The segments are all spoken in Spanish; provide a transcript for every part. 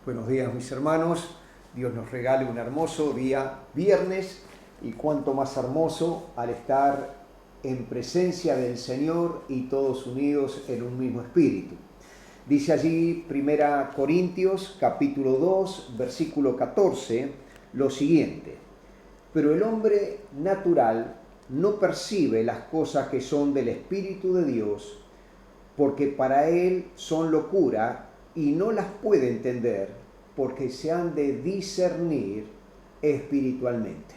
Buenos días, mis hermanos. Dios nos regale un hermoso día viernes y cuánto más hermoso al estar en presencia del Señor y todos unidos en un mismo espíritu. Dice allí 1 Corintios capítulo 2 versículo 14 lo siguiente: pero el hombre natural no percibe las cosas que son del Espíritu de Dios, porque para él son locura y no las puede entender, porque se han de discernir espiritualmente.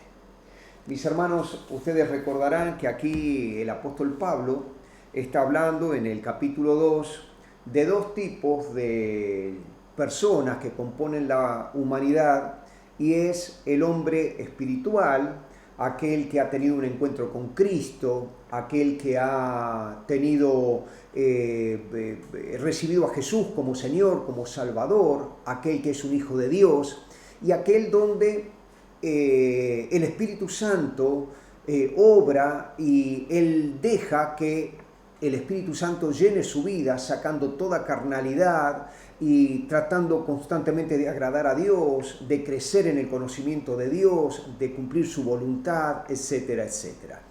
Mis hermanos, ustedes recordarán que aquí el apóstol Pablo está hablando en el capítulo 2 de dos tipos de personas que componen la humanidad, y es el hombre espiritual, aquel que ha tenido un encuentro con Cristo, aquel que ha tenido recibido a Jesús como Señor, como Salvador, aquel que es un hijo de Dios, y aquel donde el Espíritu Santo obra y él deja que el Espíritu Santo llene su vida, sacando toda carnalidad y tratando constantemente de agradar a Dios, de crecer en el conocimiento de Dios, de cumplir su voluntad, etcétera, etcétera.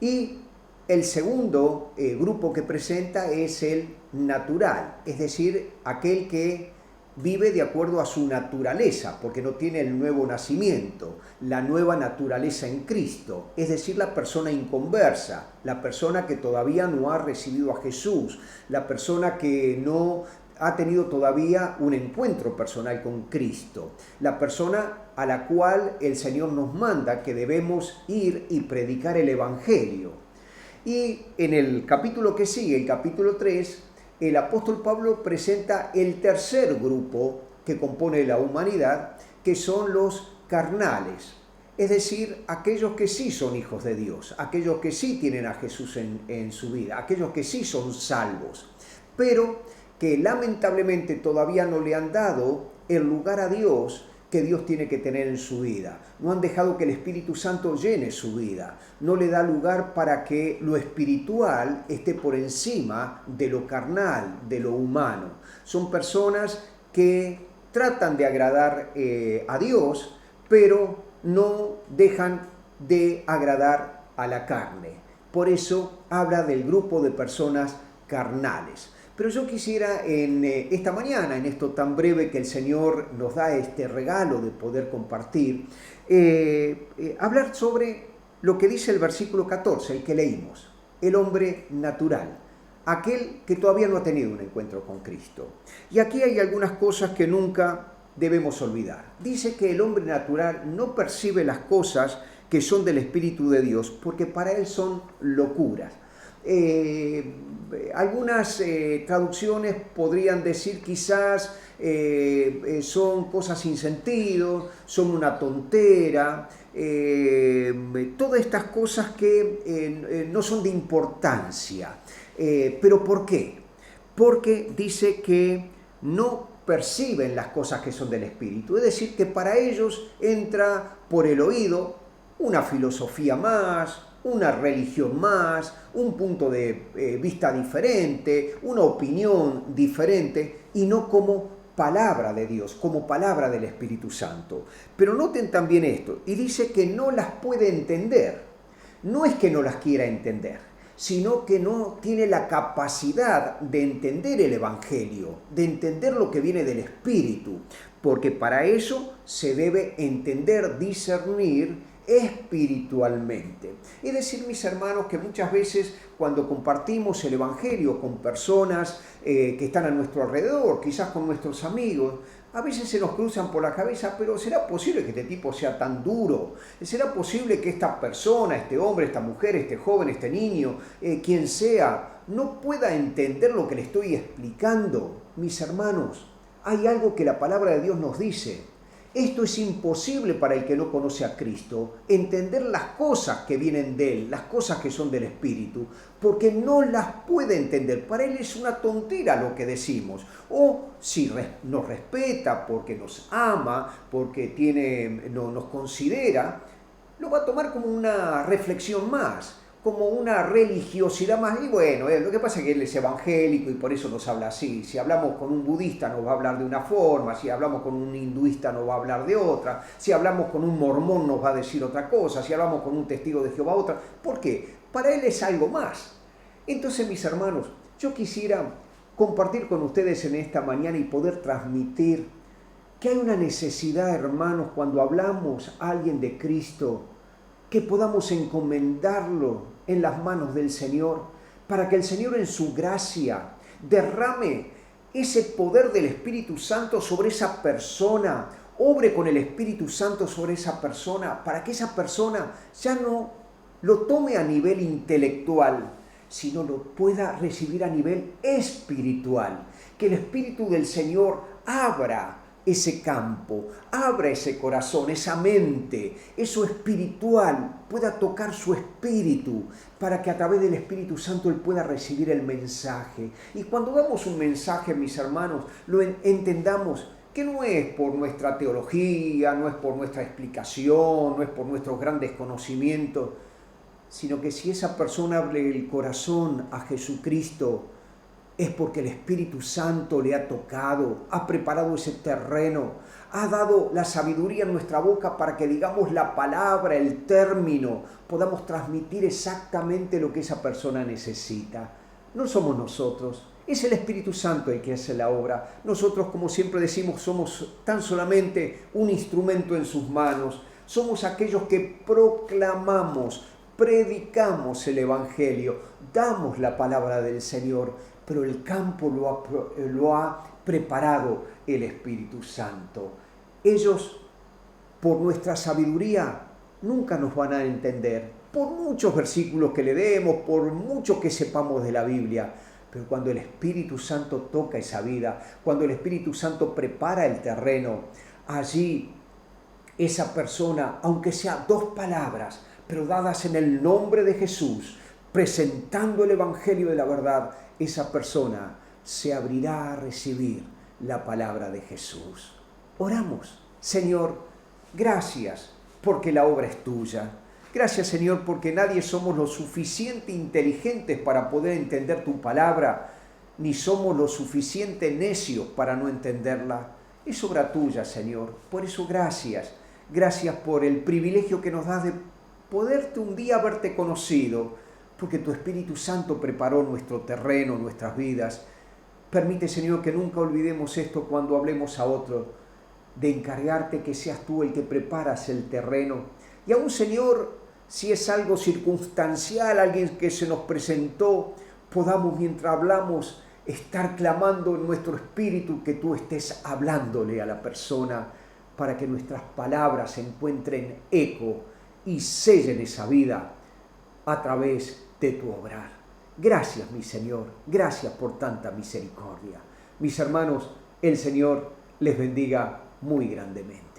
Y el segundo grupo que presenta es el natural, es decir, aquel que vive de acuerdo a su naturaleza, porque no tiene el nuevo nacimiento, la nueva naturaleza en Cristo, es decir, la persona inconversa, la persona que todavía no ha recibido a Jesús, la persona que no ha tenido todavía un encuentro personal con Cristo, la persona a la cual el Señor nos manda que debemos ir y predicar el Evangelio. Y en el capítulo que sigue, el capítulo 3, el apóstol Pablo presenta el tercer grupo que compone la humanidad, que son los carnales, es decir, aquellos que sí son hijos de Dios, aquellos que sí tienen a Jesús en su vida, aquellos que sí son salvos, pero que lamentablemente todavía no le han dado el lugar a Dios que Dios tiene que tener en su vida. No han dejado que el Espíritu Santo llene su vida. No le da lugar para que lo espiritual esté por encima de lo carnal, de lo humano. Son personas que tratan de agradar a Dios, pero no dejan de agradar a la carne. Por eso habla del grupo de personas carnales. Pero yo quisiera en esta mañana, en esto tan breve que el Señor nos da este regalo de poder compartir, hablar sobre lo que dice el versículo 14, el que leímos, el hombre natural, aquel que todavía no ha tenido un encuentro con Cristo. Y aquí hay algunas cosas que nunca debemos olvidar. Dice que el hombre natural no percibe las cosas que son del Espíritu de Dios, porque para él son locuras. Algunas traducciones podrían decir quizás son cosas sin sentido, son una tontera, todas estas cosas que no son de importancia. ¿Pero por qué? Porque dice que no perciben las cosas que son del Espíritu, es decir, que para ellos entra por el oído una filosofía más, una religión más, un punto de vista diferente, una opinión diferente, y no como palabra de Dios, como palabra del Espíritu Santo. Pero noten también esto, y dice que no las puede entender. No es que no las quiera entender, sino que no tiene la capacidad de entender el Evangelio, de entender lo que viene del Espíritu, porque para eso se debe entender, discernir espiritualmente. Es decir, mis hermanos, que muchas veces cuando compartimos el Evangelio con personas que están a nuestro alrededor, quizás con nuestros amigos, a veces se nos cruzan por la cabeza, pero ¿será posible que este tipo sea tan duro? ¿Será posible que esta persona, este hombre, esta mujer, este joven, este niño, quien sea, no pueda entender lo que le estoy explicando? Mis hermanos, hay algo que la palabra de Dios nos dice. Esto es imposible para el que no conoce a Cristo, entender las cosas que vienen de Él, las cosas que son del Espíritu, porque no las puede entender. Para Él es una tontera lo que decimos. O si nos respeta, porque nos ama, porque nos considera, lo va a tomar como una reflexión más, como una religiosidad más. Y bueno, lo que pasa es que él es evangélico y por eso nos habla así. Si hablamos con un budista nos va a hablar de una forma, si hablamos con un hinduista nos va a hablar de otra, si hablamos con un mormón nos va a decir otra cosa, si hablamos con un testigo de Jehová otra. ¿Por qué? Para él es algo más. Entonces, mis hermanos, yo quisiera compartir con ustedes en esta mañana y poder transmitir que hay una necesidad, hermanos, cuando hablamos a alguien de Cristo, que podamos encomendarlo en las manos del Señor, para que el Señor en su gracia derrame ese poder del Espíritu Santo sobre esa persona, obre con el Espíritu Santo sobre esa persona, para que esa persona ya no lo tome a nivel intelectual, sino lo pueda recibir a nivel espiritual. Que el Espíritu del Señor abra ese campo, abra ese corazón, esa mente, eso espiritual, pueda tocar su espíritu, para que a través del Espíritu Santo él pueda recibir el mensaje. Y cuando damos un mensaje, mis hermanos, lo entendamos que no es por nuestra teología, no es por nuestra explicación, no es por nuestros grandes conocimientos, sino que si esa persona abre el corazón a Jesucristo, es porque el Espíritu Santo le ha tocado, ha preparado ese terreno, ha dado la sabiduría en nuestra boca para que digamos la palabra, el término, podamos transmitir exactamente lo que esa persona necesita. No somos nosotros, es el Espíritu Santo el que hace la obra. Nosotros, como siempre decimos, somos tan solamente un instrumento en sus manos. Somos aquellos que proclamamos, predicamos el Evangelio, damos la palabra del Señor, pero el campo lo ha preparado el Espíritu Santo. Ellos, por nuestra sabiduría, nunca nos van a entender, por muchos versículos que le demos, por mucho que sepamos de la Biblia, pero cuando el Espíritu Santo toca esa vida, cuando el Espíritu Santo prepara el terreno, allí esa persona, aunque sea 2 palabras, pero dadas en el nombre de Jesús, presentando el Evangelio de la verdad, esa persona se abrirá a recibir la palabra de Jesús. Oramos. Señor, gracias porque la obra es tuya. Gracias, Señor, porque nadie somos lo suficiente inteligentes para poder entender tu palabra, ni somos lo suficiente necios para no entenderla. Es obra tuya, Señor. Por eso gracias. Gracias por el privilegio que nos das de poderte un día haberte conocido, porque tu Espíritu Santo preparó nuestro terreno, nuestras vidas. Permite, Señor, que nunca olvidemos esto cuando hablemos a otros, de encargarte que seas tú el que preparas el terreno. Y aún, Señor, si es algo circunstancial, alguien que se nos presentó, podamos, mientras hablamos, estar clamando en nuestro espíritu que tú estés hablándole a la persona, para que nuestras palabras encuentren eco y sellen esa vida a través de tu obrar. Gracias, mi Señor, gracias por tanta misericordia. Mis hermanos, el Señor les bendiga muy grandemente.